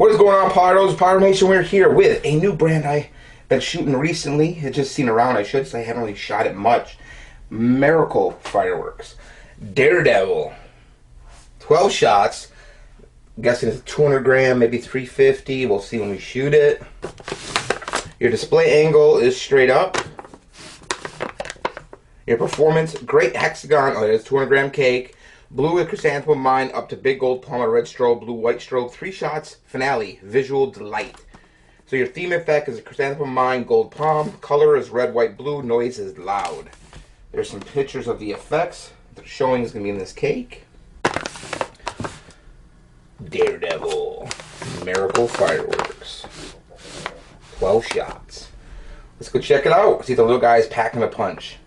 What is going on, Pyros? Pyro Nation, we're here with a new brand I've been shooting recently. It's just seen around, I should say. I haven't really shot it much. Miracle Fireworks. Daredevil. 12 shots. I'm guessing it's 200 gram, maybe 350. We'll see when we shoot it. Your display angle is straight up. Your performance, great hexagon. Oh, it's 200 gram cake. Blue with chrysanthemum mine, up to big gold plum, a red strobe, blue white strobe, 3 shots, finale, visual delight. So your theme effect is a chrysanthemum mine, gold palm, color is red, white, blue, noise is loud. There's some pictures of the effects. The showing is going to be in this cake. Daredevil, Miracle Fireworks, 12 shots. Let's go check it out. See if the little guy's packing a punch.